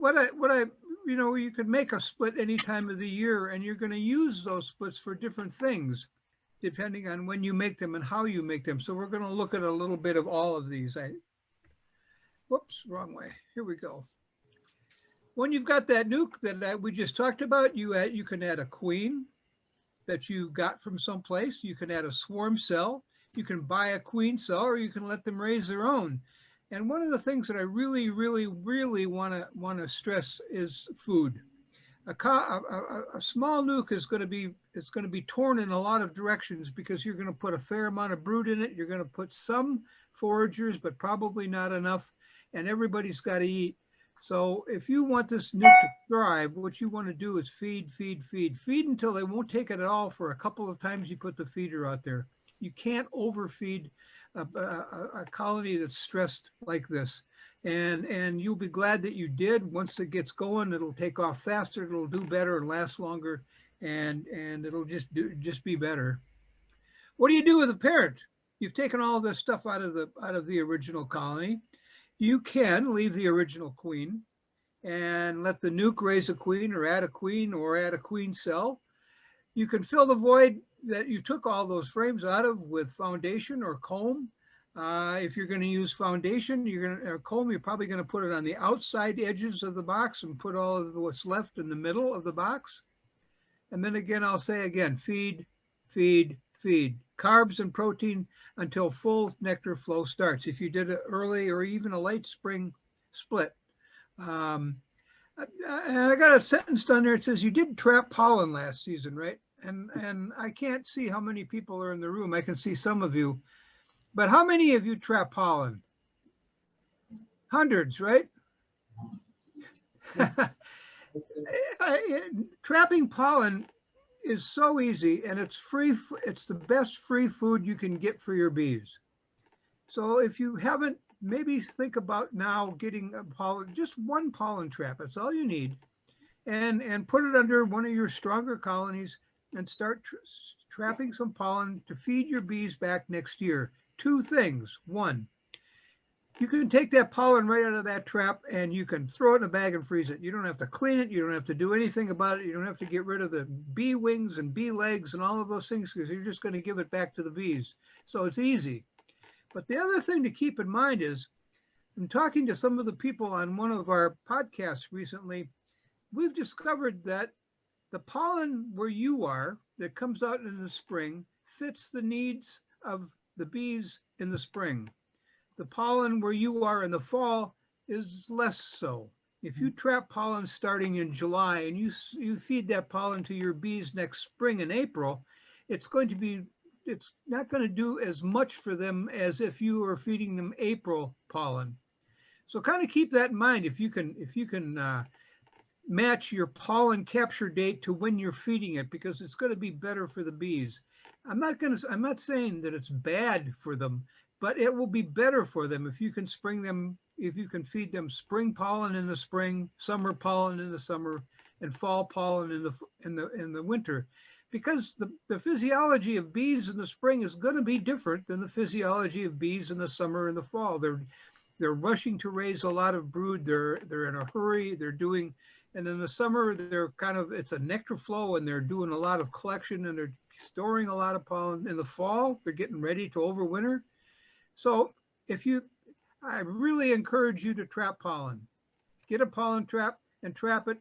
you can make a split any time of the year, and you're going to use those splits for different things, depending on when you make them and how you make them. So we're going to look at a little bit of all of these. Whoops, wrong way. Here we go. When you've got that nuke that we just talked about, you can add a queen that you got from someplace. You can add a swarm cell. You can buy a queen cell, or you can let them raise their own. And one of the things that I really, really, really want to stress is food. A small nuke is going to be torn in a lot of directions because you're going to put a fair amount of brood in it. You're going to put some foragers, but probably not enough. And everybody's got to eat. So if you want this nuke to thrive, what you want to do is feed, feed, feed, feed until they won't take it at all for a couple of times you put the feeder out there. You can't overfeed a colony that's stressed like this. And you'll be glad that you did. Once it gets going, it'll take off faster, it'll do better and last longer, and it'll just be better. What do you do with a parent? You've taken all this stuff out of the original colony. You can leave the original queen and let the nuke raise a queen or add a queen cell. You can fill the void that you took all those frames out of with foundation or comb. If you're going to use foundation, or comb, you're probably going to put it on the outside edges of the box and put all of what's left in the middle of the box. And then again, I'll say again, feed, feed, feed. Carbs and protein until full nectar flow starts. If you did it early or even a late spring split. And I got a sentence down there. It says you did trap pollen last season, right? And I can't see how many people are in the room. I can see some of you. But how many of you trap pollen? Hundreds, right? Trapping pollen is so easy, and it's free. It's the best free food you can get for your bees. So if you haven't, maybe think about now getting a pollen, just one pollen trap. That's all you need, and put it under one of your stronger colonies and start trapping some pollen to feed your bees back next year. Two things. One, you can take that pollen right out of that trap and you can throw it in a bag and freeze it. You don't have to clean it. You don't have to do anything about it. You don't have to get rid of the bee wings and bee legs and all of those things because you're just going to give it back to the bees. So it's easy. But the other thing to keep in mind is, I'm talking to some of the people on one of our podcasts recently, we've discovered that the pollen where you are that comes out in the spring fits the needs of the bees in the spring. The pollen where you are in the fall is less so. If you trap pollen starting in July and you feed that pollen to your bees next spring in April, it's not going to do as much for them as if you were feeding them April pollen. So kind of keep that in mind. If you can match your pollen capture date to when you're feeding it, because it's going to be better for the bees. I'm not saying that it's bad for them, but it will be better for them if you can feed them spring pollen in the spring, summer pollen in the summer, and fall pollen in the winter. Because the physiology of bees in the spring is going to be different than the physiology of bees in the summer and the fall. They're rushing to raise a lot of brood. They're in a hurry. And in the summer, it's a nectar flow and they're doing a lot of collection and they're storing a lot of pollen. In the fall, they're getting ready to overwinter. So I really encourage you to trap pollen. Get a pollen trap and trap it,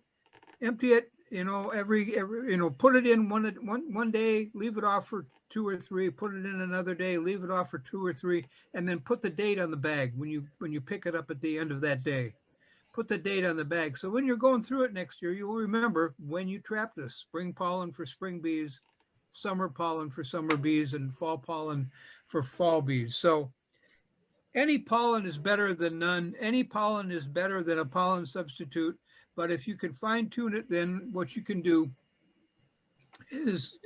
empty it, put it in one day, leave it off for 2 or 3, put it in another day, leave it off for 2 or 3, and then put the date on the bag when you pick it up at the end of that day. Put the date on the bag. So when you're going through it next year, you'll remember when you trapped this: spring pollen for spring bees, summer pollen for summer bees, and fall pollen for fall bees. So any pollen is better than none. Any pollen is better than a pollen substitute. But if you can fine tune it, then what you can do is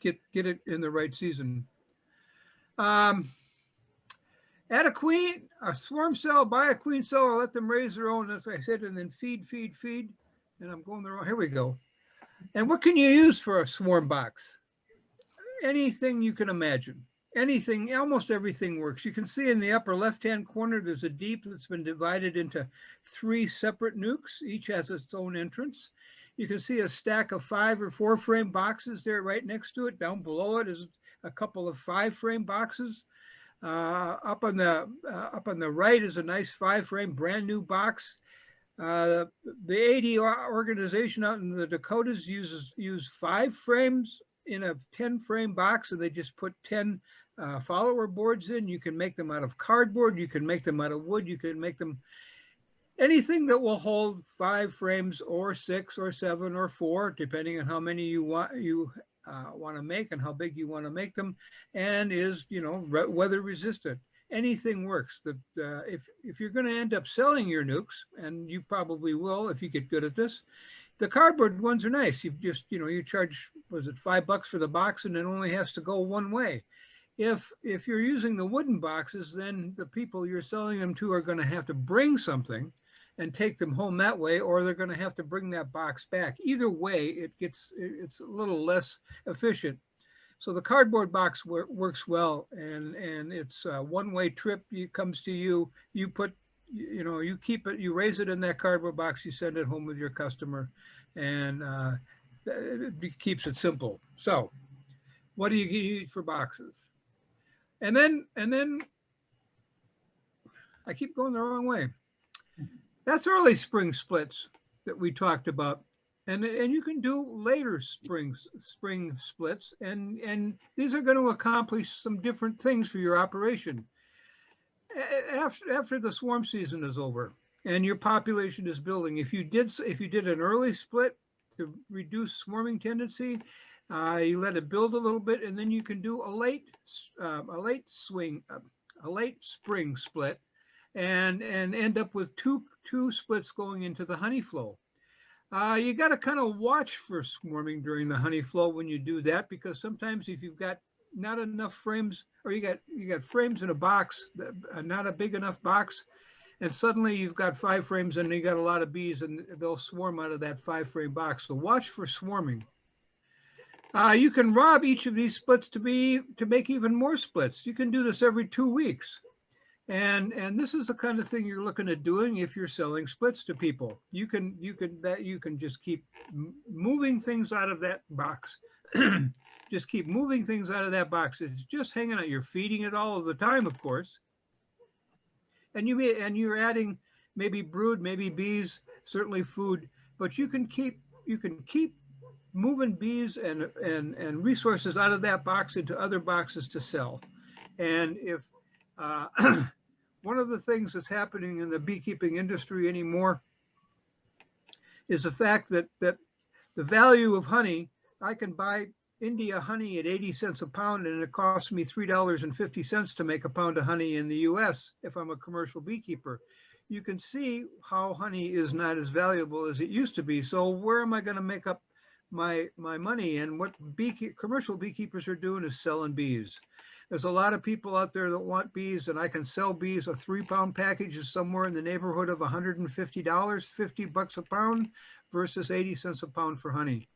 get it in the right season. Add a swarm cell, buy a queen cell, or let them raise their own, as I said, and then feed. And I'm going the wrong, here we go. And what can you use for a swarm box? Anything you can imagine. anything, almost everything works. You can see in the upper left-hand corner, there's a deep that's been divided into 3 separate nucs. Each has its own entrance. You can see a stack of 5 or 4 frame boxes there right next to it. Down below it is a couple of 5 frame boxes. Up on the right is a nice 5 frame brand new box. The AD organization out in the Dakotas use 5 frames in a 10 frame box, and they just put 10 follower boards in. You can make them out of cardboard. You can make them out of wood. You can make them anything that will hold 5 frames or 6 or 7 or 4, depending on how many you want to make and how big you want to make them, and is, you know, weather resistant. Anything works. That if you're going to end up selling your nucs, and you probably will if you get good at this, the cardboard ones are nice. You just, you know, you charge, was it $5 for the box, and it only has to go one way. If you're using the wooden boxes, then the people you're selling them to are going to have to bring something and take them home that way, or they're going to have to bring that box back. Either way, it's a little less efficient. So the cardboard box works well, and it's a one-way trip. It comes to you. You put, you know, you keep it. You raise it in that cardboard box. You send it home with your customer, and it keeps it simple. So, what do you eat for boxes? And then I keep going the wrong way. That's early spring splits that we talked about. And you can do later spring splits, and these are going to accomplish some different things for your operation. After the swarm season is over and your population is building, if you did an early split to reduce swarming tendency, you let it build a little bit, and then you can do a late spring split, and end up with two splits going into the honey flow. You got to kind of watch for swarming during the honey flow when you do that, because sometimes if you've got not enough frames, or you got frames in a box, not a big enough box, and suddenly you've got 5 frames and you got a lot of bees, and they'll swarm out of that 5 frame box. So watch for swarming. You can rob each of these splits to make even more splits. You can do this every 2 weeks. And this is the kind of thing you're looking at doing if you're selling splits to people. You can just keep moving things out of that box. Just keep moving things out of that box. It's just hanging out. You're feeding it all of the time, of course. And you're adding maybe brood, maybe bees, certainly food. But you can keep moving bees and resources out of that box into other boxes to sell. And if one of the things that's happening in the beekeeping industry anymore is the fact that the value of honey, I can buy India honey at 80 cents a pound, and it costs me $3.50 to make a pound of honey in the US if I'm a commercial beekeeper. You can see how honey is not as valuable as it used to be. So where am I going to make up my money? And what commercial beekeepers are doing is selling bees. There's a lot of people out there that want bees, and I can sell bees. A 3-pound package is somewhere in the neighborhood of $150, $50 a pound versus 80 cents a pound for honey.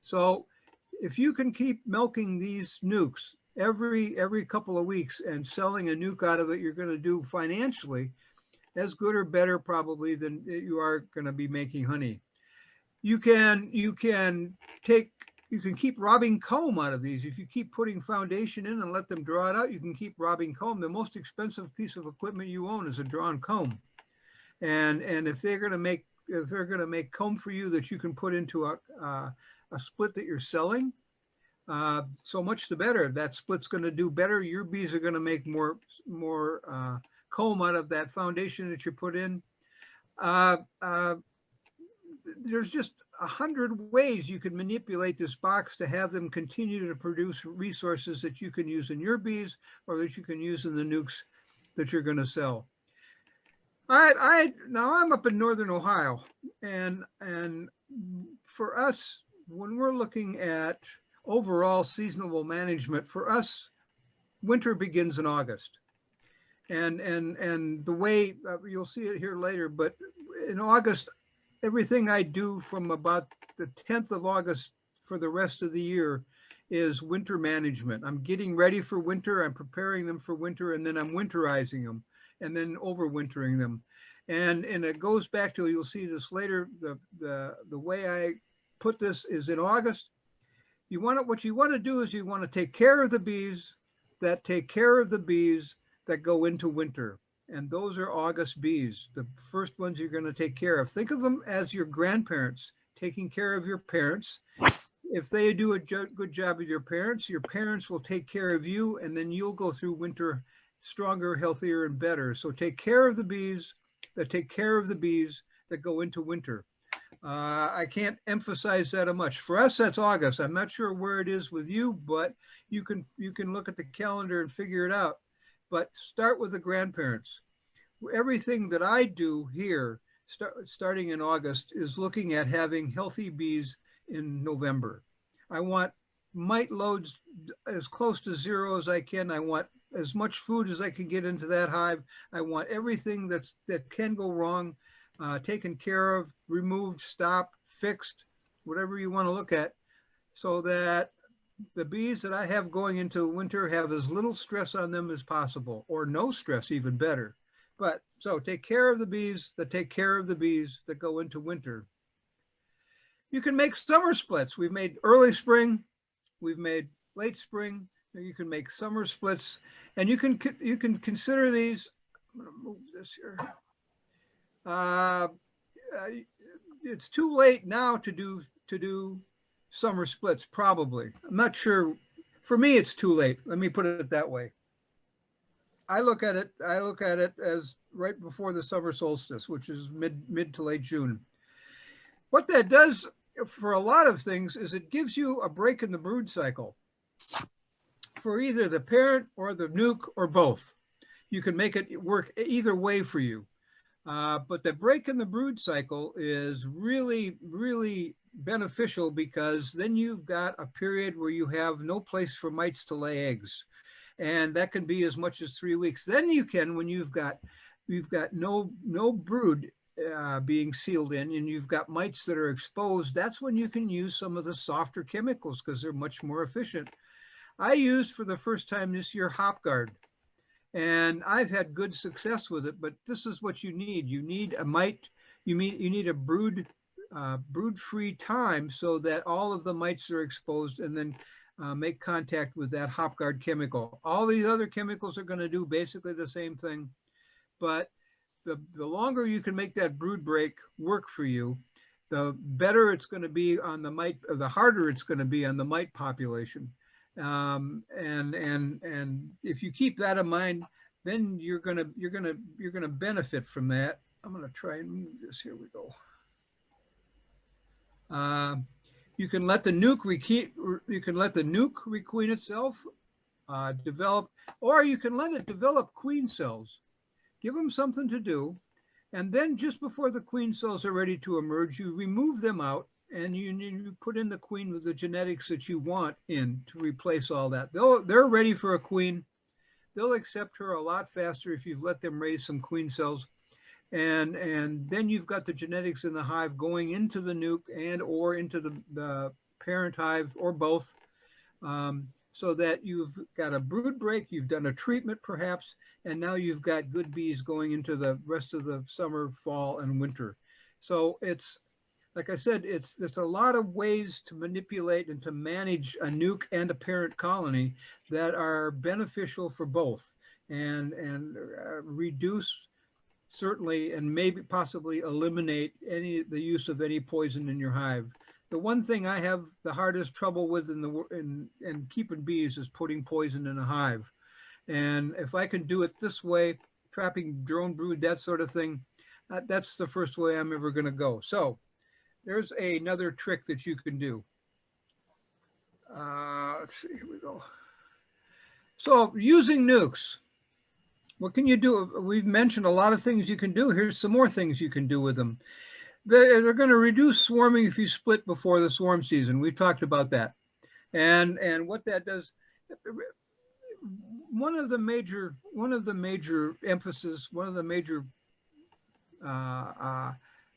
So if you can keep milking these nucs every couple of weeks and selling a nuc out of it, you're going to do financially as good or better probably than you are going to be making honey. You can keep robbing comb out of these. If you keep putting foundation in and let them draw it out, you can keep robbing comb. The most expensive piece of equipment you own is a drawn comb. And if they're going to make comb for you that you can put into a split that you're selling, so much the better. That split's going to do better. Your bees are going to make more comb out of that foundation that you put in. There's just 100 ways you can manipulate this box to have them continue to produce resources that you can use in your bees, or that you can use in the nucs that you're going to sell. Now I'm up in northern Ohio, and for us, when we're looking at overall seasonal management, for us, winter begins in August. And the way you'll see it here later, but in August, everything I do from about the 10th of August for the rest of the year is winter management. I'm getting ready for winter. I'm preparing them for winter, and then I'm winterizing them, and then overwintering them. And it goes back to, you'll see this later. The way I put this is in August. What you want to do is you want to take care of the bees that take care of the bees that go into winter. And those are August bees, the first ones you're going to take care of. Think of them as your grandparents taking care of your parents. If they do a good job with your parents will take care of you, and then you'll go through winter stronger, healthier, and better. So take care of the bees that take care of the bees that go into winter. I can't emphasize that much. For us, that's August. I'm not sure where it is with you, but you can look at the calendar and figure it out. But start with the grandparents. Everything that I do here, starting in August, is looking at having healthy bees in November. I want mite loads as close to zero as I can. I want as much food as I can get into that hive. I want everything that can go wrong taken care of, removed, stopped, fixed, whatever you want to look at, so that the bees that I have going into winter have as little stress on them as possible, or no stress, even better. But so take care of the bees that take care of the bees that go into winter. You can make summer splits. We've made early spring, we've made late spring. You can make summer splits, and you can consider these. I'm going to move this here. It's too late now to do summer splits, probably. I'm not sure. For me, it's too late. Let me put it that way. I look at it as right before the summer solstice, which is mid to late June. What that does for a lot of things is it gives you a break in the brood cycle for either the parent or the nuke or both. You can make it work either way for you. But the break in the brood cycle is really, really beneficial, because then you've got a period where you have no place for mites to lay eggs. And that can be as much as 3 weeks. Then you can, when you've got no brood being sealed in, and you've got mites that are exposed, that's when you can use some of the softer chemicals, because they're much more efficient. I used for the first time this year HopGuard. And I've had good success with it, but this is what you need. You need a mite, you need a brood-free time, so that all of the mites are exposed, and then make contact with that HopGuard chemical. All these other chemicals are going to do basically the same thing, but the longer you can make that brood break work for you, the better it's going to be on the mite, or the harder it's going to be on the mite population. And if you keep that in mind, then you're gonna benefit from that. I'm gonna try and move this. Here we go. You can let the nuke requeen itself, develop, or you can let it develop queen cells. Give them something to do, and then just before the queen cells are ready to emerge, you remove them out, and you put in the queen with the genetics that you want in to replace all that. They're ready for a queen. They'll accept her a lot faster if you've let them raise some queen cells. And then you've got the genetics in the hive going into the nuke and or into the parent hive, or both, so that you've got a brood break, you've done a treatment perhaps, and now you've got good bees going into the rest of the summer, fall, and winter. So it's, like I said, there's a lot of ways to manipulate and to manage a nuke and a parent colony that are beneficial for both, and reduce, certainly, and maybe possibly eliminate the use of any poison in your hive. The one thing I have the hardest trouble with in keeping bees is putting poison in a hive. And if I can do it this way, trapping drone brood, that sort of thing, that's the first way I'm ever going to go. So there's another trick that you can do. Let's see, here we go. So using nukes, what can you do? We've mentioned a lot of things you can do. Here's some more things you can do with them. They're going to reduce swarming if you split before the swarm season. We've talked about that. And what that does, one of the major emphasis, one of the major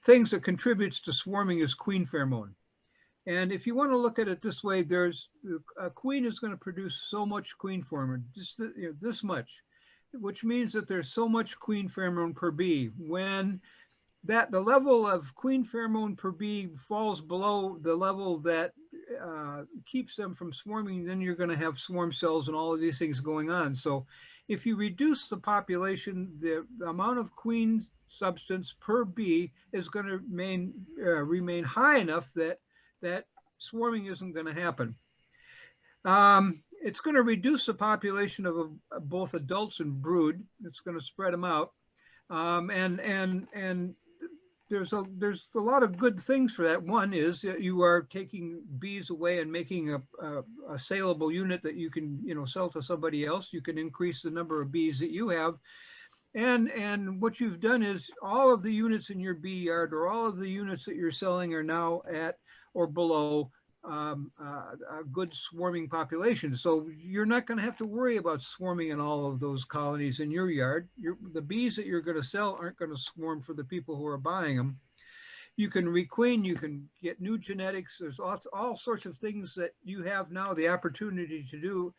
things that contributes to swarming is queen pheromone. And if you want to look at it this way, there's a queen is going to produce so much queen pheromone, just this much, which means that there's so much queen pheromone per bee. When the level of queen pheromone per bee falls below the level that keeps them from swarming, then you're going to have swarm cells and all of these things going on. So if you reduce the population, the amount of queen substance per bee is going to remain high enough that swarming isn't going to happen. It's going to reduce the population of both adults and brood. It's going to spread them out. And there's a lot of good things for that. One is that you are taking bees away and making a saleable unit that you can sell to somebody else. You can increase the number of bees that you have. And what you've done is all of the units in your bee yard, or all of the units that you're selling, are now at or below a good swarming population. So you're not going to have to worry about swarming in all of those colonies in your yard. The bees that you're going to sell aren't going to swarm for the people who are buying them. You can requeen, you can get new genetics. There's all sorts of things that you have now the opportunity to do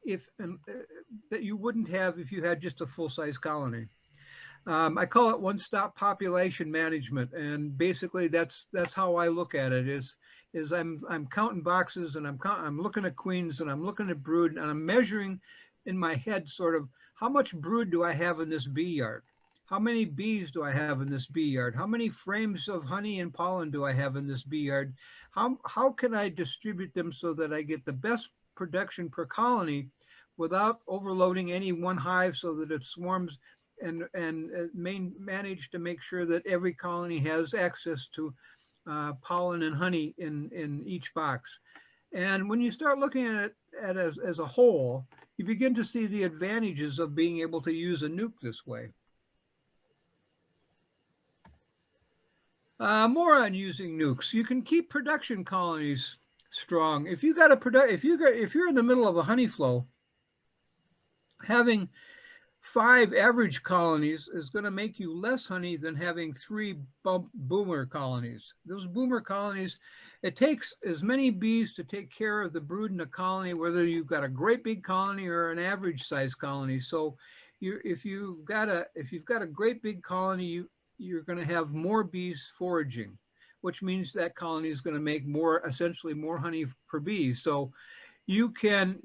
that you wouldn't have if you had just a full-size colony. I call it one-stop population management, and basically that's how I look at it. Is I'm counting boxes, and I'm looking at queens, and I'm looking at brood, and I'm measuring in my head sort of how much brood do I have in this bee yard? How many bees do I have in this bee yard? How many frames of honey and pollen do I have in this bee yard? How can I distribute them so that I get the best production per colony without overloading any one hive, so that it swarms, and manage to make sure that every colony has access to pollen and honey in each box. And when you start looking at it as a whole, you begin to see the advantages of being able to use a nuke this way. More on using nukes. You can keep production colonies strong. If you're in the middle of a honey flow, having 5 average colonies is going to make you less honey than having 3 boomer colonies. Those boomer colonies, it takes as many bees to take care of the brood in a colony, whether you've got a great big colony or an average size colony. So if you've got a great big colony, you're going to have more bees foraging, which means that colony is going to make essentially more honey per bee. So you can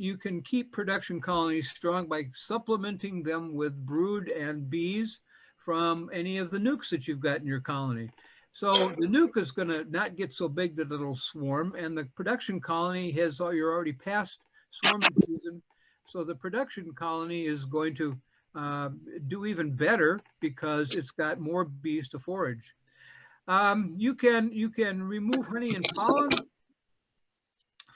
keep production colonies strong by supplementing them with brood and bees from any of the nukes that you've got in your colony. So the nuke is going to not get so big that it'll swarm, and the production colony you're already past swarming season. So the production colony is going to do even better because it's got more bees to forage. You can remove honey and pollen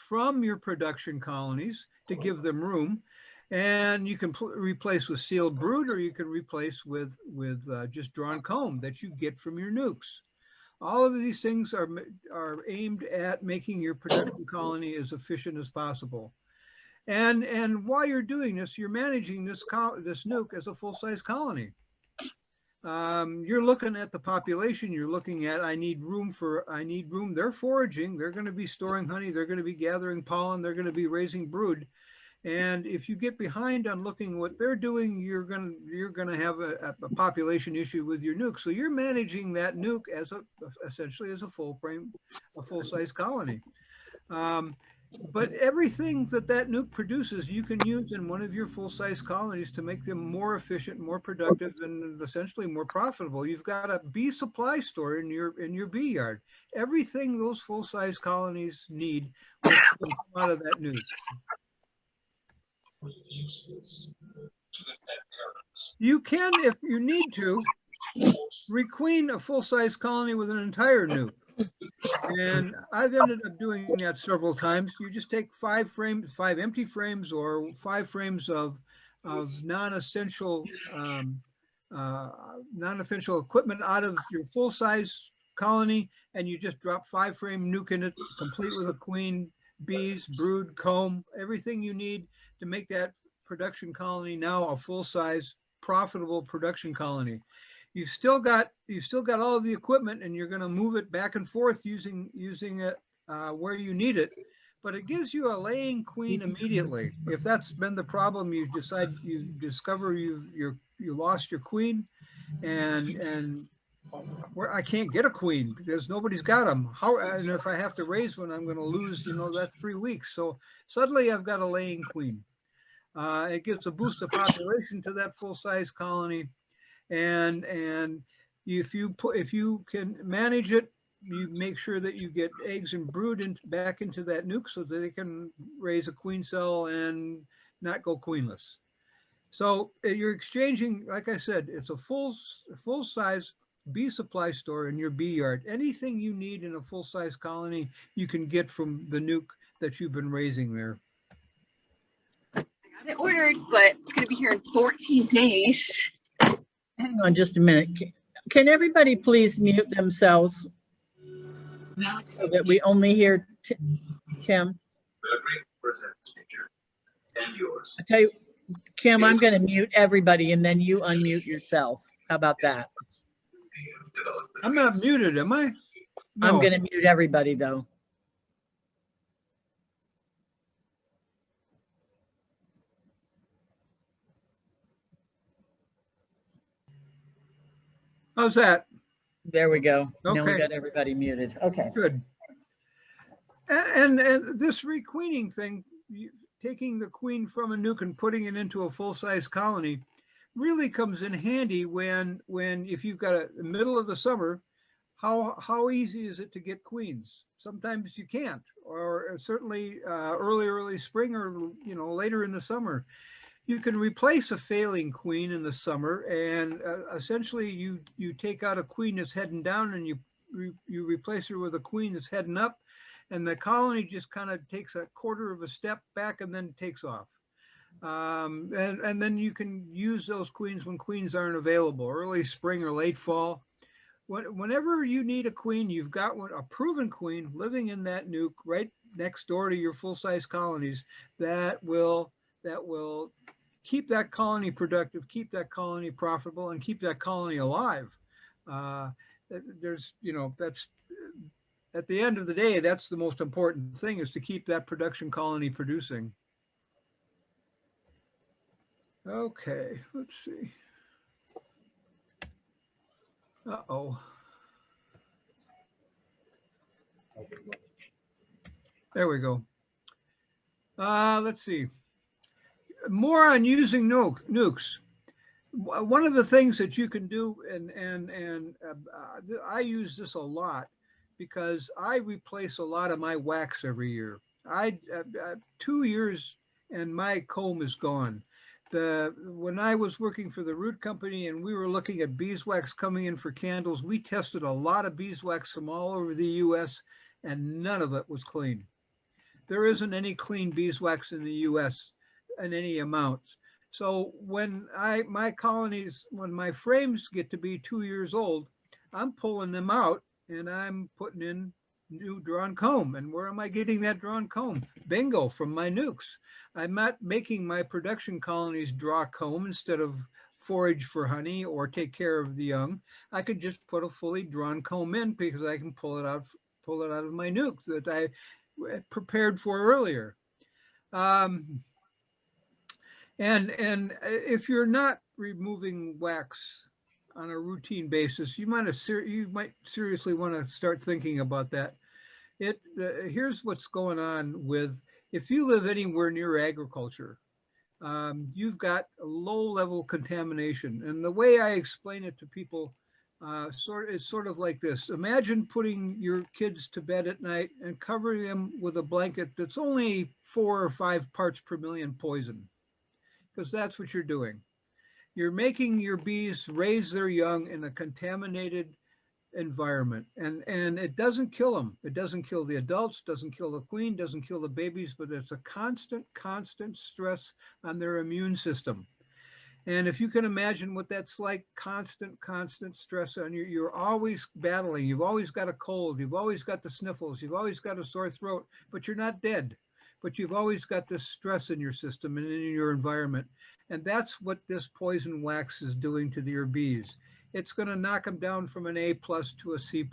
from your production colonies to give them room, and you can replace with sealed brood, or you can replace with just drawn comb that you get from your nukes. All of these things are aimed at making your production colony as efficient as possible. And while you're doing this, you're managing this nuke as a full-size colony. You're looking at the population. You're looking at, I need room. They're foraging. They're going to be storing honey. They're going to be gathering pollen. They're going to be raising brood. And if you get behind on looking what they're doing, you're going to have a population issue with your nuke. So you're managing that nuke essentially as a full-size colony. But everything that nuke produces, you can use in one of your full-size colonies to make them more efficient, more productive, and essentially more profitable. You've got a bee supply store in your bee yard. Everything those full-size colonies need will come out of that nuke. You can, if you need to, requeen a full-size colony with an entire nuke. And I've ended up doing that several times. You just take 5 empty frames, or 5 frames of non-essential equipment out of your full-size colony, and you just drop 5-frame nuke in it, complete with a queen, bees, brood, comb, everything you need to make that production colony now a full-size, profitable production colony. You've still got all of the equipment, and you're going to move it back and forth using where you need it, but it gives you a laying queen immediately. If that's been the problem, you discover you lost your queen, and where I can't get a queen because nobody's got them. How, and if I have to raise one, I'm going to lose, that 3 weeks. So suddenly I've got a laying queen. It gives a boost of population to that full size colony, and if you can manage it, you make sure that you get eggs and brood back into that nuke so that they can raise a queen cell and not go queenless. So you're exchanging, like I said, it's a full size bee supply store in your bee yard. Anything you need in a full size colony, you can get from the nuke that you've been raising there. I got it ordered, but it's going to be here in 14 days. Hang on just a minute. Can everybody please mute themselves so that we only hear Kim? I tell you, Kim, I'm going to mute everybody and then you unmute yourself. How about that? I'm not muted, am I? No. I'm going to mute everybody though. How's that? There we go. Okay. Now we got everybody muted. Okay. Good. And this requeening thing, taking the queen from a nuke and putting it into a full-size colony really comes in handy when if you've got the middle of the summer, how easy is it to get queens? Sometimes you can't, or certainly early spring or later in the summer. You can replace a failing queen in the summer, and essentially you take out a queen that's heading down and you replace her with a queen that's heading up, and the colony just kind of takes a quarter of a step back and then takes off. And then you can use those queens when queens aren't available, early spring or late fall. Whenever you need a queen, you've got a proven queen living in that nuke right next door to your full-size colonies that will keep that colony productive, keep that colony profitable, and keep that colony alive. That's at the end of the day, that's the most important thing, is to keep that production colony producing. Okay, let's see. Uh-oh. There we go. Let's see. More on using nukes. One of the things that you can do, and I use this a lot because I replace a lot of my wax every year. 2 years and my comb is gone. When I was working for the root company and we were looking at beeswax coming in for candles, we tested a lot of beeswax from all over the US and none of it was clean. There isn't any clean beeswax in the US in any amounts. So when my colonies, when my frames get to be 2 years old, I'm pulling them out and I'm putting in new drawn comb. And where am I getting that drawn comb? Bingo, from my nukes. I'm not making my production colonies draw comb instead of forage for honey or take care of the young. I could just put a fully drawn comb in because I can pull it out of my nuke that I prepared for earlier. And if you're not removing wax on a routine basis, you might seriously want to start thinking about that. Here's what's going on with, if you live anywhere near agriculture, you've got a low-level contamination. And the way I explain it to people is sort of like this. Imagine putting your kids to bed at night and covering them with a blanket that's only 4 or 5 parts per million poison, because that's what you're doing. You're making your bees raise their young in a contaminated environment, and it doesn't kill them. It doesn't kill the adults, doesn't kill the queen, doesn't kill the babies, but it's a constant stress on their immune system. And if you can imagine what that's like, constant stress on you, you're always battling. You've always got a cold, you've always got the sniffles, you've always got a sore throat, but you're not dead. But you've always got this stress in your system and in your environment. And that's what this poison wax is doing to your bees. It's going to knock them down from an A+ to a C+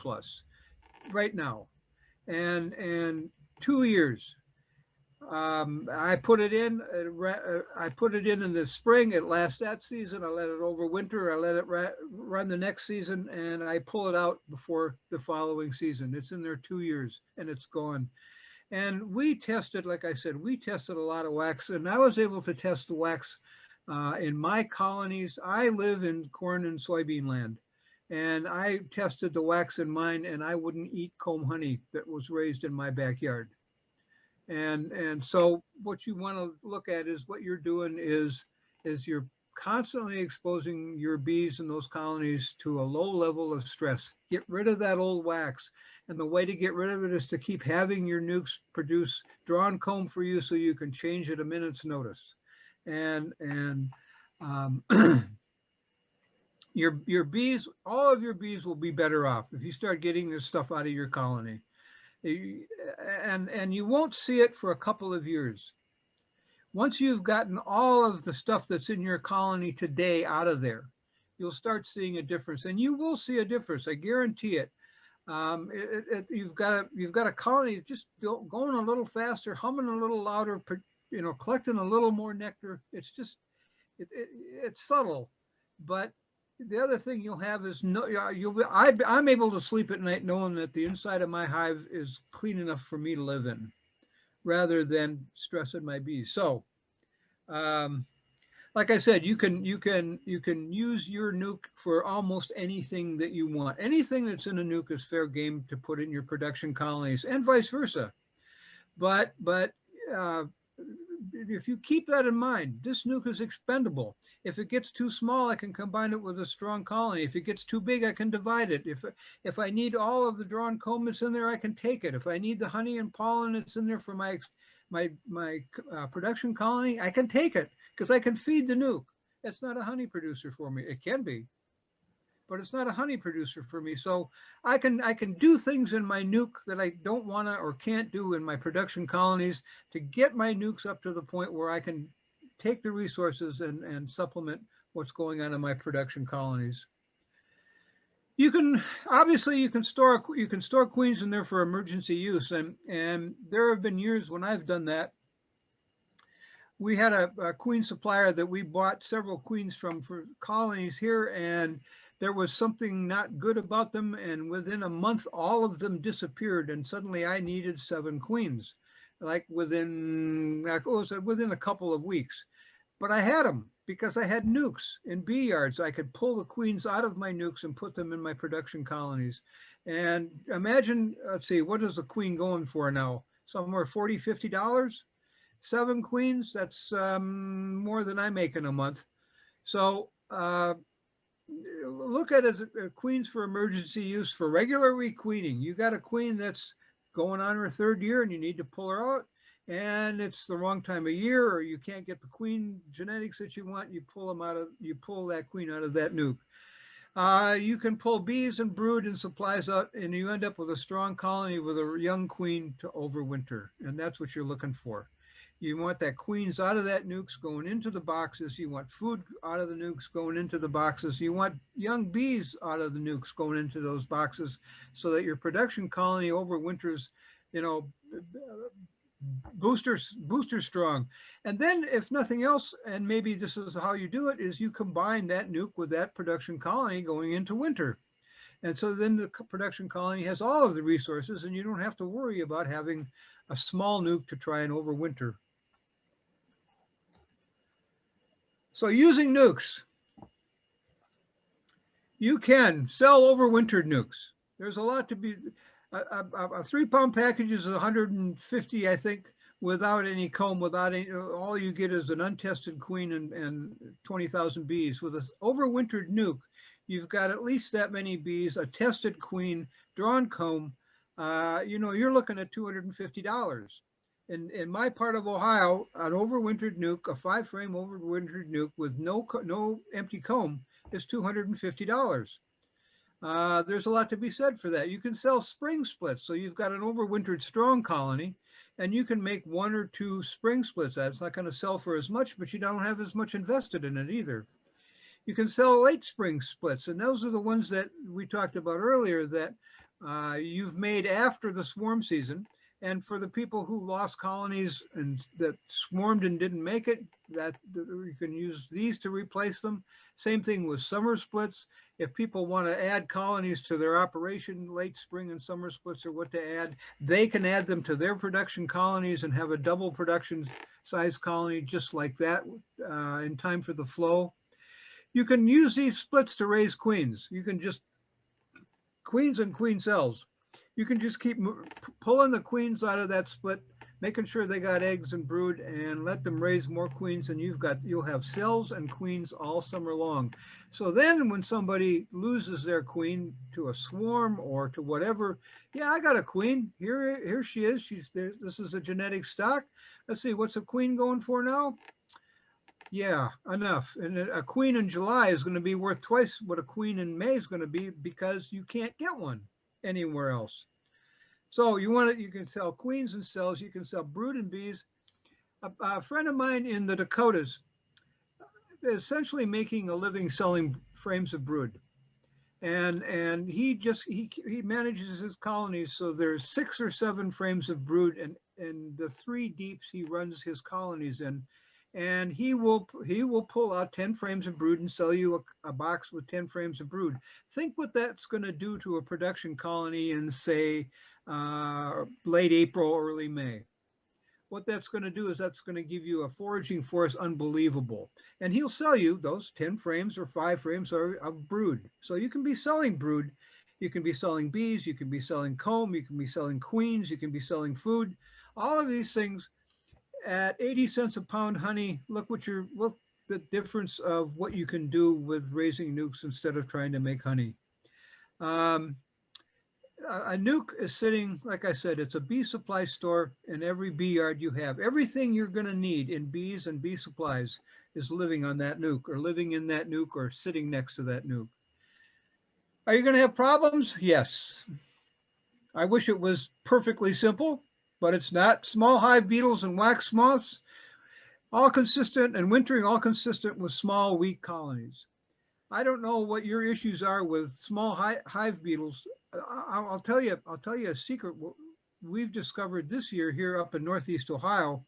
right now. and 2 years. I put it in. I put it in the spring. It lasts that season. I let it overwinter. I let it run the next season, and I pull it out before the following season. It's in there 2 years, and it's gone. And we tested, like I said, we tested a lot of wax, and I was able to test the wax in my colonies. I live in corn and soybean land, and I tested the wax in mine, and I wouldn't eat comb honey that was raised in my backyard. And so what you want to look at is what you're doing is you're constantly exposing your bees in those colonies to a low level of stress. Get rid of that old wax. And the way to get rid of it is to keep having your nukes produce drawn comb for you so you can change at a minute's notice. And your bees, all of your bees will be better off if you start getting this stuff out of your colony. And you won't see it for a couple of years. Once you've gotten all of the stuff that's in your colony today out of there, you'll start seeing a difference, and you will see a difference. I guarantee it. You've got a colony just going a little faster, humming a little louder, collecting a little more nectar. It's just it's subtle, but the other thing you'll have is I'm able to sleep at night knowing that the inside of my hive is clean enough for me to live in, rather than stressing my bees. So, like I said, you can use your nuke for almost anything that you want. Anything that's in a nuke is fair game to put in your production colonies, and vice versa. But if you keep that in mind, this nuke is expendable. If it gets too small, I can combine it with a strong colony. If it gets too big, I can divide it. If I need all of the drawn comb that's in there, I can take it. If I need the honey and pollen that's in there for my production colony, I can take it because I can feed the nuke. It's not a honey producer for me. It can be, but it's not a honey producer for me. So I can do things in my nuke that I don't want to or can't do in my production colonies to get my nukes up to the point where I can take the resources and supplement what's going on in my production colonies. You can store queens in there for emergency use, and there have been years when I've done that. We had a queen supplier that we bought several queens from for colonies here, and there was something not good about them, and within a month all of them disappeared, and suddenly I needed 7 queens, like within a couple of weeks. But I had them because I had nukes in bee yards. I could pull the queens out of my nukes and put them in my production colonies. And imagine, let's see, what is a queen going for now? Somewhere $40, $50? 7 queens, that's more than I make in a month. So look at it as queens for emergency use. For regular requeening, you got a queen that's going on her 3rd year and you need to pull her out, and it's the wrong time of year, or you can't get the queen genetics that you want, you pull that queen out of that nuke. You can pull bees and brood and supplies out, and you end up with a strong colony with a young queen to overwinter, and that's what you're looking for. You want that queens out of that nukes going into the boxes. You want food out of the nukes going into the boxes. You want young bees out of the nukes going into those boxes so that your production colony overwinters, booster strong. And then if nothing else, and maybe this is how you do it, is you combine that nuke with that production colony going into winter. And so then the production colony has all of the resources, and you don't have to worry about having a small nuke to try and overwinter. So using nukes, you can sell overwintered nukes. There's a lot to be, a 3-pound package is 150, I think, without any comb, without any, all you get is an untested queen and 20,000 bees. With an overwintered nuke, you've got at least that many bees, a tested queen, drawn comb. You're looking at $250. In my part of Ohio, an overwintered nuke, a 5-frame overwintered nuke with no empty comb is $250. There's a lot to be said for that. You can sell spring splits. So you've got an overwintered strong colony, and you can make 1 or 2 spring splits. That's not going to sell for as much, but you don't have as much invested in it either. You can sell late spring splits, and those are the ones that we talked about earlier that you've made after the swarm season. And for the people who lost colonies and that swarmed and didn't make it, that you can use these to replace them. Same thing with summer splits. If people want to add colonies to their operation, late spring and summer splits are what to add. They can add them to their production colonies and have a double production size colony just like that in time for the flow. You can use these splits to raise queens. You can just, queens and queen cells. You can just keep pulling the queens out of that split, making sure they got eggs and brood, and let them raise more queens, and you'll have cells and queens all summer long. So then when somebody loses their queen to a swarm or to whatever, yeah, I got a queen. Here she is. She's there. This is a genetic stock. Let's see, what's a queen going for now? Yeah, enough. And a queen in July is going to be worth twice what a queen in May is going to be because you can't get one anywhere else. So you can sell queens and cells, you can sell brood and bees. A friend of mine in the Dakotas is essentially making a living selling frames of brood. And he manages his colonies, so there's 6 or 7 frames of brood, and the 3 deeps he runs his colonies in. And he will pull out 10 frames of brood and sell you a box with 10 frames of brood. Think what that's going to do to a production colony in, say, late April, early May. What that's going to do is that's going to give you a foraging force unbelievable. And he'll sell you those 10 frames or 5 frames of brood. So you can be selling brood. You can be selling bees. You can be selling comb. You can be selling queens. You can be selling food. All of these things at 80 cents a pound honey. Look the difference of what you can do with raising nukes instead of trying to make honey. A nuke is sitting, like I said, it's a bee supply store in every bee yard you have. Everything you're going to need in bees and bee supplies is living on that nuke or living in that nuke or sitting next to that nuke. Are you going to have problems? Yes. I wish it was perfectly simple, but it's not. Small hive beetles and wax moths, all consistent, and wintering all consistent with small, weak colonies. I don't know what your issues are with small hive beetles. I'll tell you a secret. We've discovered this year here up in Northeast Ohio,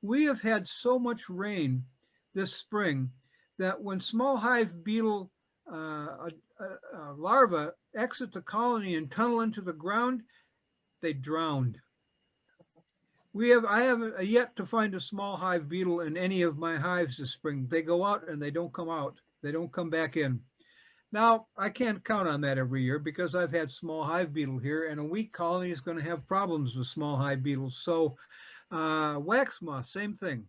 we have had so much rain this spring that when small hive beetle larvae exit the colony and tunnel into the ground, they drowned. I haven't yet to find a small hive beetle in any of my hives this spring. They go out and they don't come out. They don't come back in. Now, I can't count on that every year because I've had small hive beetle here, and a weak colony is going to have problems with small hive beetles. So wax moth, same thing.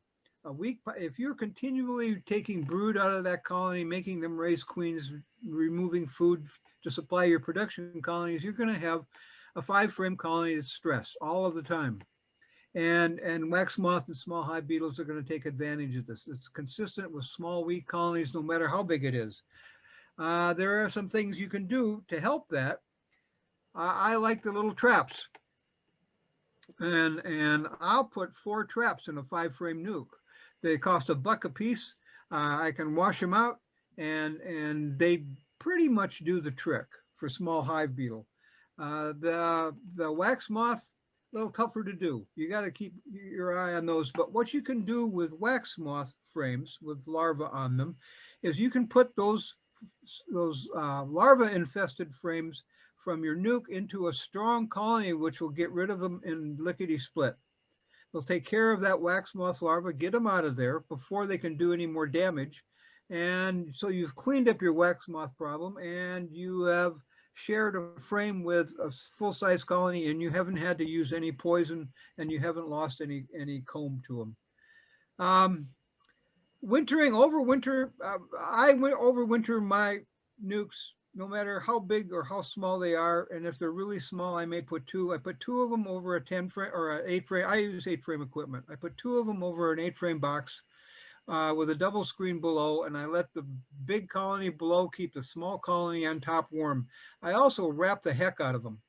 If you're continually taking brood out of that colony, making them raise queens, removing food to supply your production colonies, you're going to have a 5-frame colony that's stressed all of the time. And wax moth and small hive beetles are going to take advantage of this. It's consistent with small, weak colonies, no matter how big it is. There are some things you can do to help that. I like the little traps. And I'll put 4 traps in a 5-frame nuke. They cost $1 a piece. I can wash them out, and they pretty much do the trick for small hive beetle. The wax moth, a little tougher to do. You got to keep your eye on those. But what you can do with wax moth frames with larvae on them is you can put those larva infested frames from your nuke into a strong colony, which will get rid of them in lickety split. They'll take care of that wax moth larva, get them out of there before they can do any more damage. And so you've cleaned up your wax moth problem, and you have shared a frame with a full-size colony, and you haven't had to use any poison, and you haven't lost any comb to them. Overwinter, I overwinter my nukes, no matter how big or how small they are. And if they're really small, I may put 2. I put 2 of them over a 10 frame or an 8 frame. I use 8 frame equipment. I put 2 of them over an 8 frame box with a double screen below, and I let the big colony below keep the small colony on top warm. I also wrap the heck out of them.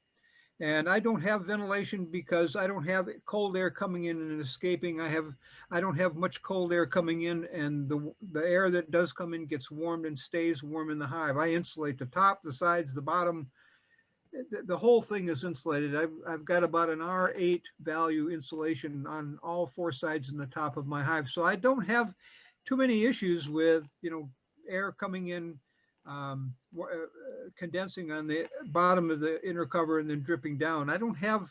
And I don't have ventilation because I don't have cold air coming in and escaping. I don't have much cold air coming in, and the air that does come in gets warmed and stays warm in the hive. I insulate the top, the sides, the bottom, the whole thing is insulated. I've got about an R8 value insulation on all four sides and the top of my hive. So I don't have too many issues with, air coming in, condensing on the bottom of the inner cover and then dripping down. I don't have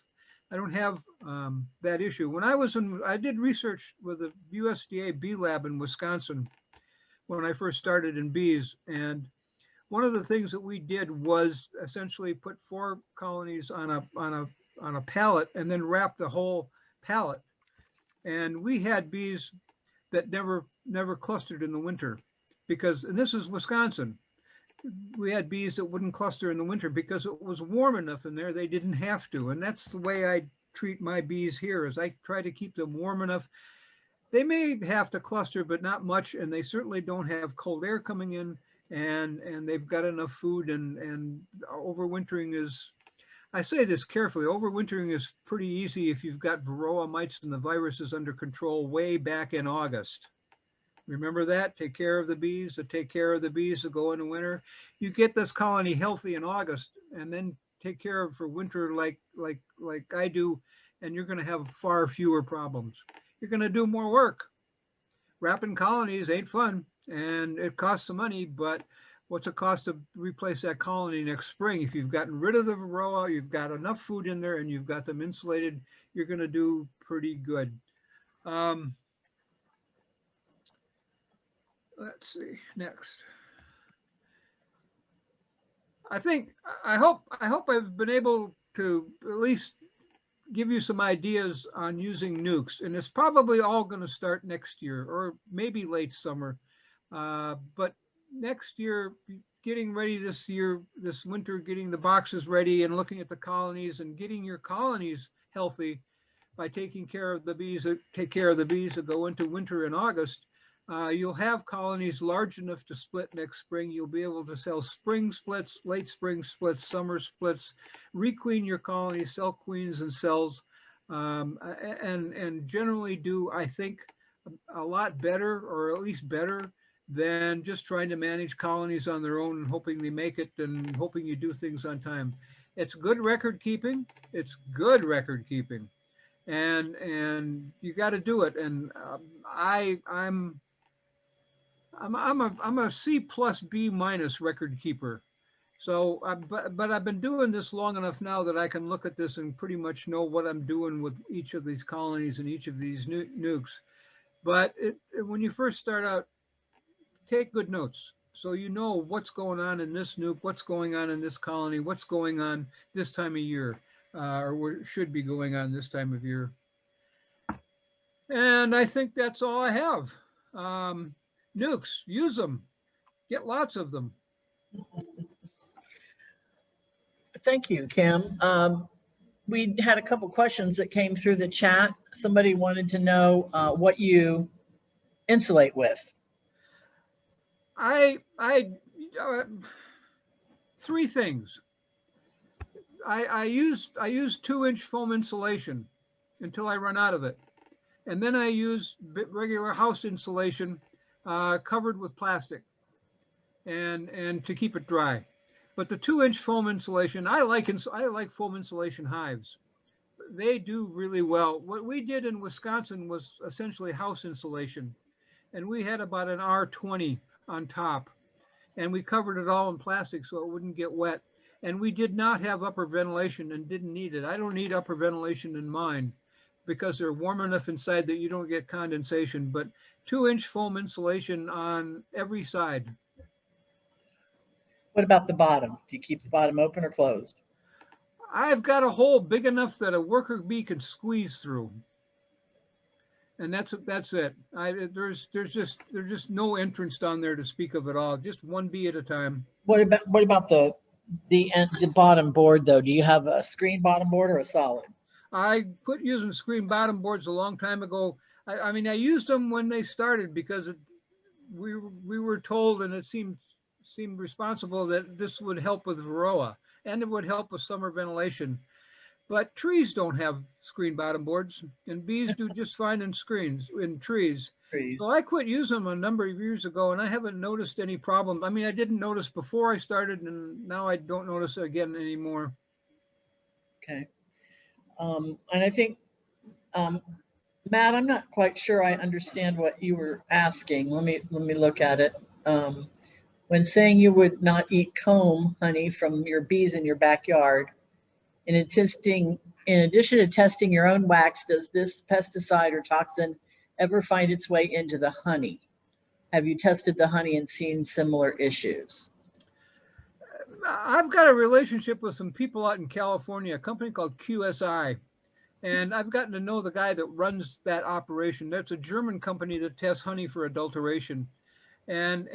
that issue. When I did research with the USDA bee lab in Wisconsin when I first started in bees, and one of the things that we did was essentially put 4 colonies on a pallet and then wrap the whole pallet. And we had bees that never clustered in the winter and this is Wisconsin. We had bees that wouldn't cluster in the winter because it was warm enough in there, they didn't have to. And that's the way I treat my bees here, is I try to keep them warm enough. They may have to cluster, but not much. And they certainly don't have cold air coming in. And they've got enough food, and overwintering is, I say this carefully, overwintering is pretty easy if you've got varroa mites and the virus is under control way back in August. Remember that? Take care of the bees that take care of the bees that go into winter. You get this colony healthy in August and then take care of for winter like I do, and you're going to have far fewer problems. You're going to do more work. Wrapping colonies ain't fun. And it costs some money, but what's it cost to replace that colony next spring? If you've gotten rid of the varroa, you've got enough food in there, and you've got them insulated, you're going to do pretty good. Let's see, next. I hope I've been able to at least give you some ideas on using Nucs, and it's probably all going to start next year or maybe late summer. But next year, getting ready this winter, getting the boxes ready and looking at the colonies and getting your colonies healthy by taking care of the bees that go into winter in August, you'll have colonies large enough to split next spring. You'll be able to sell spring splits, late spring splits, summer splits, requeen your colonies, sell queens and cells, and generally do, I think, a lot better, or at least better, than just trying to manage colonies on their own and hoping they make it and hoping you do things on time. It's good record keeping. And you got to do it. And I'm a C plus B minus record keeper. So, but I've been doing this long enough now that I can look at this and pretty much know what I'm doing with each of these colonies and each of these Nucs. But when you first start out, take good notes so you know what's going on in this nuke, what's going on in this colony, what's going on this time of year, or what should be going on this time of year. And I think that's all I have. Nucs, use them, get lots of them. Thank you, Kim. We had a couple questions that came through the chat. Somebody wanted to know what you insulate with. Three things. I use 2-inch foam insulation until I run out of it. And then I use regular house insulation covered with plastic and to keep it dry. But the 2-inch foam insulation, I like foam insulation hives. They do really well. What we did in Wisconsin was essentially house insulation. And we had about an R20 on top, and we covered it all in plastic so it wouldn't get wet. And we did not have upper ventilation and didn't need it. I don't need upper ventilation in mine because they're warm enough inside that you don't get condensation, but 2-inch foam insulation on every side. What about the bottom? Do you keep the bottom open or closed? I've got a hole big enough that a worker bee can squeeze through. And that's it. There's just no entrance down there to speak of at all. Just one bee at a time. What about the bottom board though? Do you have a screen bottom board or a solid? I quit using screen bottom boards a long time ago. I mean, I used them when they started because we were told, and it seemed responsible, that this would help with varroa and it would help with summer ventilation. But trees don't have screen bottom boards, and bees do just fine in trees. So I quit using them a number of years ago, and I haven't noticed any problem. I mean, I didn't notice before I started, and now I don't notice it again anymore. Okay. And I think, Matt, I'm not quite sure I understand what you were asking. Let me look at it. When saying you would not eat comb honey from your bees in your backyard, in addition to testing your own wax, does this pesticide or toxin ever find its way into the honey? Have you tested the honey and seen similar issues? I've got a relationship with some people out in California, a company called QSI. And I've gotten to know the guy that runs that operation. That's a German company that tests honey for adulteration. And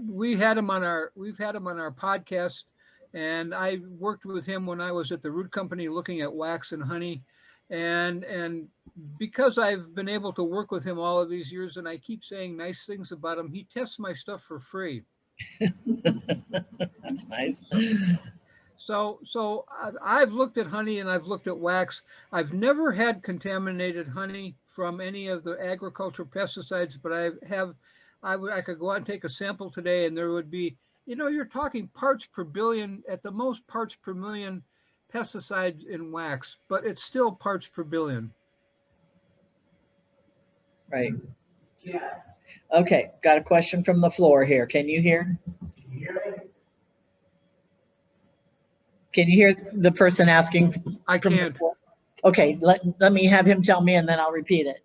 we've had him on our podcast. And I worked with him when I was at the Root Company looking at wax and honey. And because I've been able to work with him all of these years and I keep saying nice things about him, he tests my stuff for free. That's nice. So I've looked at honey and I've looked at wax. I've never had contaminated honey from any of the agricultural pesticides, but I could go out and take a sample today and there would be, you're talking parts per billion, at the most parts per million pesticides in wax, but it's still parts per billion. Right. Yeah. Okay, got a question from the floor here. Can you hear? Can you hear the person asking? I can't. Okay, let me have him tell me and then I'll repeat it.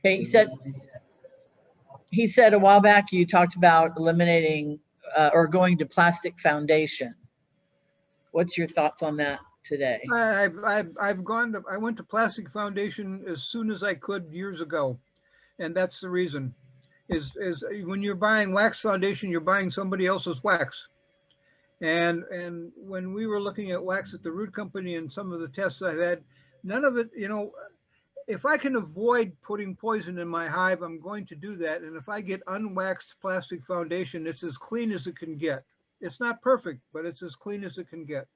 Okay, he said a while back you talked about eliminating or going to plastic foundation. What's your thoughts on that today? I went to plastic foundation as soon as I could years ago. And that's the reason is when you're buying wax foundation, you're buying somebody else's wax. And when we were looking at wax at the Root Company and some of the tests I've had, none of it, if I can avoid putting poison in my hive, I'm going to do that. And if I get unwaxed plastic foundation, it's as clean as it can get. It's not perfect, but it's as clean as it can get.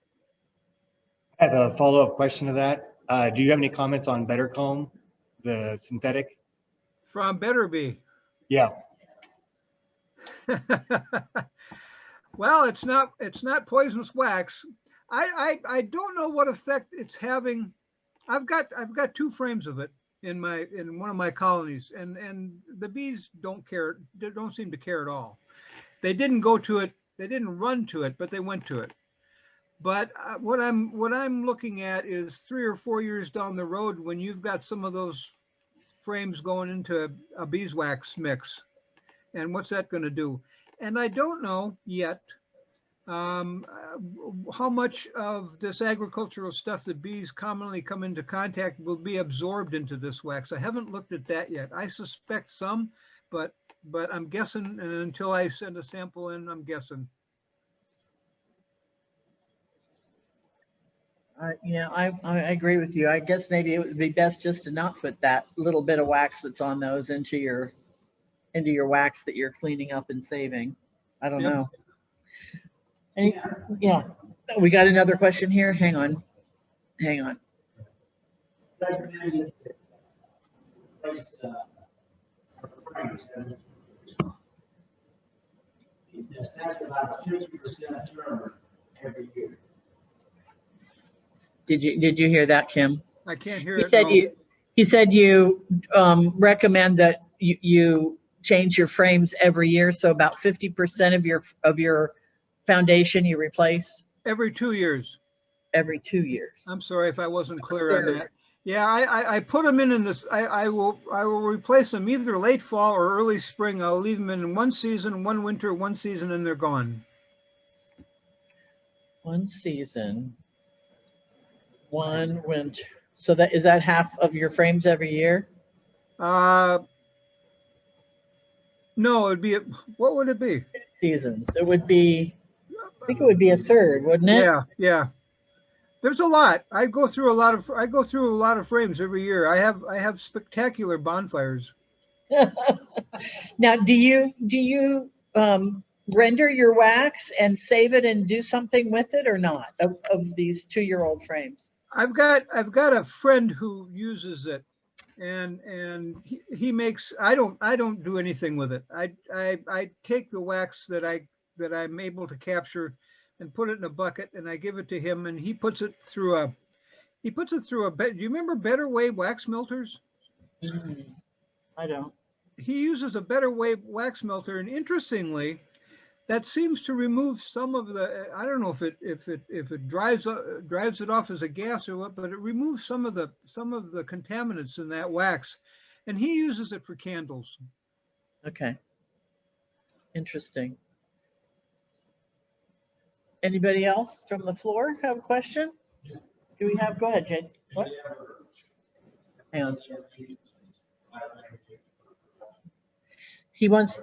I have a follow-up question to that. Do you have any comments on Better Comb, the synthetic? From Better Bee. Yeah. Well, it's not poisonous wax. I don't know what effect it's having. I've got 2 frames of it in one of my colonies, and the bees don't care. They don't seem to care at all. They didn't go to it. They didn't run to it, but they went to it. But what I'm looking at is 3 or 4 years down the road when you've got some of those frames going into a beeswax mix, and what's that going to do? And I don't know yet how much of this agricultural stuff that bees commonly come into contact will be absorbed into this wax. I haven't looked at that yet. I suspect some, but I'm guessing, and until I send a sample in, I'm guessing. Yeah, I agree with you. I guess maybe it would be best just to not put that little bit of wax that's on those into your wax that you're cleaning up and saving. I don't know. Yeah, we got another question here. Hang on. That's about 50% turnover every year. Did you hear that, Kim? I can't hear He it. said No. he said you recommend that you change your frames every year, so about 50% of your foundation you replace Every 2 years. every 2 years. I'm sorry if I wasn't clear on that. Yeah, I put them in this. I will replace them either late fall or early spring. I'll leave them in one season, one winter, one season, and they're gone. One season, one winter. So is that half of your frames every year? No, it'd be, what would it be? Seasons. It would be, I think it would be a third, wouldn't it? Yeah. There's a lot. I go through a lot of frames every year. I have spectacular bonfires. Now, do you render your wax and save it and do something with it or not of these 2-year-old frames? I've got a friend who uses it, and he makes, I don't do anything with it. I take the wax that I'm able to capture and put it in a bucket, and I give it to him, and he puts it through a do you remember Better Way wax melters? I don't. He uses a Better Way wax melter, and interestingly, that seems to remove some of the, I don't know if it drives it off as a gas or what, but it removes some of the contaminants in that wax, and he uses it for candles. Okay. Interesting. Anybody else from the floor have a question? Do we have, go ahead, Jane. What? Hang on. He wants,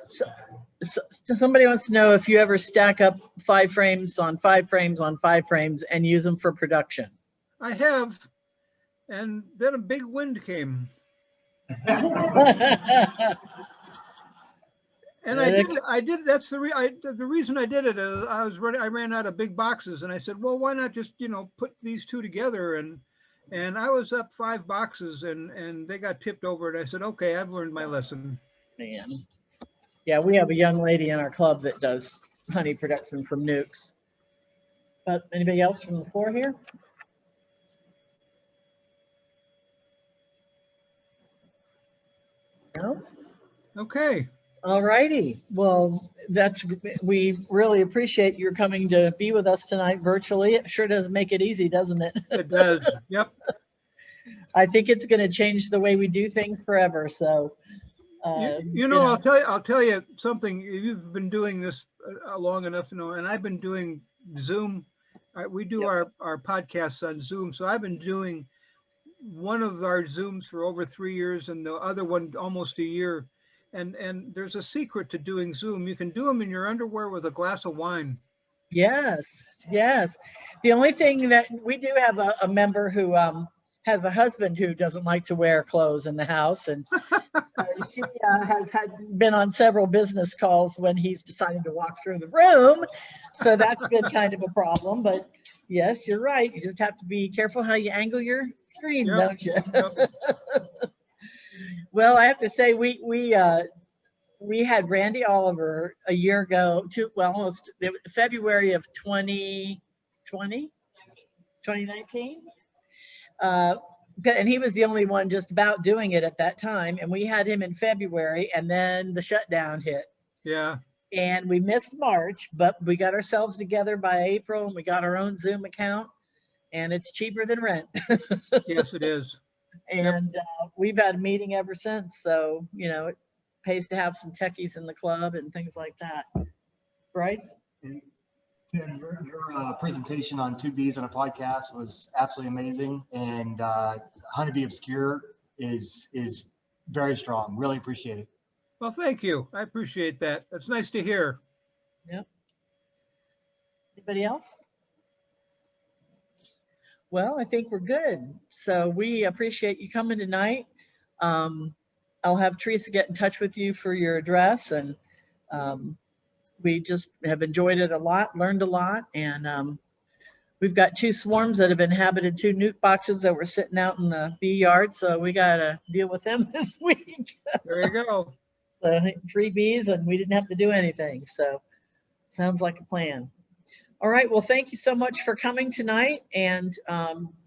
somebody wants to know if you ever stack up 5 frames on 5 frames on 5 frames and use them for production. I have, and then a big wind came. And I did. That's the reason I did it. I ran out of big boxes, and I said, well, why not just put these two together? And I was up 5 boxes, and they got tipped over. And I said, okay, I've learned my lesson. Man, yeah, we have a young lady in our club that does honey production from Nucs. But anybody else from the floor here? No. Okay. All righty. Well, we really appreciate your coming to be with us tonight virtually. It sure does make it easy, doesn't it? It does. Yep. I think it's going to change the way we do things forever. So, I'll tell you something. You've been doing this long enough, and I've been doing Zoom. We do our podcasts on Zoom. So I've been doing one of our Zooms for over 3 years, and the other one almost a year. And there's a secret to doing Zoom. You can do them in your underwear with a glass of wine. Yes, yes. The only thing that we do have a member who has a husband who doesn't like to wear clothes in the house, and she has been on several business calls when he's decided to walk through the room. So that's been kind of a problem. But yes, you're right. You just have to be careful how you angle your screen, don't you? Yep. Well, I have to say we had Randy Oliver a year ago, almost February of 2019. And he was the only one just about doing it at that time. And we had him in February, and then the shutdown hit. Yeah. And we missed March, but we got ourselves together by April, and we got our own Zoom account, and it's cheaper than rent. Yes, it is. And we've had a meeting ever since. So, it pays to have some techies in the club and things like that. Bryce? And Tim, your presentation on 2Bs on a podcast was absolutely amazing. And Honeybee Obscure is very strong. Really appreciate it. Well, thank you. I appreciate that. That's nice to hear. Yep. Anybody else? Well, I think we're good. So we appreciate you coming tonight. I'll have Teresa get in touch with you for your address, and we just have enjoyed it a lot, learned a lot, and we've got 2 swarms that have inhabited 2 nuke boxes that were sitting out in the bee yard, so we got to deal with them this week. There you go. So 3 bees, and we didn't have to do anything, so sounds like a plan. All right, well, thank you so much for coming tonight, and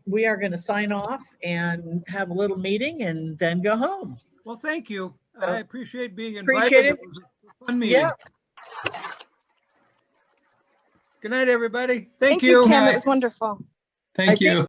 we are going to sign off and have a little meeting and then go home. Well, thank you. I appreciate being invited. Appreciate it. It was a fun meeting. Yeah. Good night, everybody. Thank you, Kim. It was wonderful. Thank you.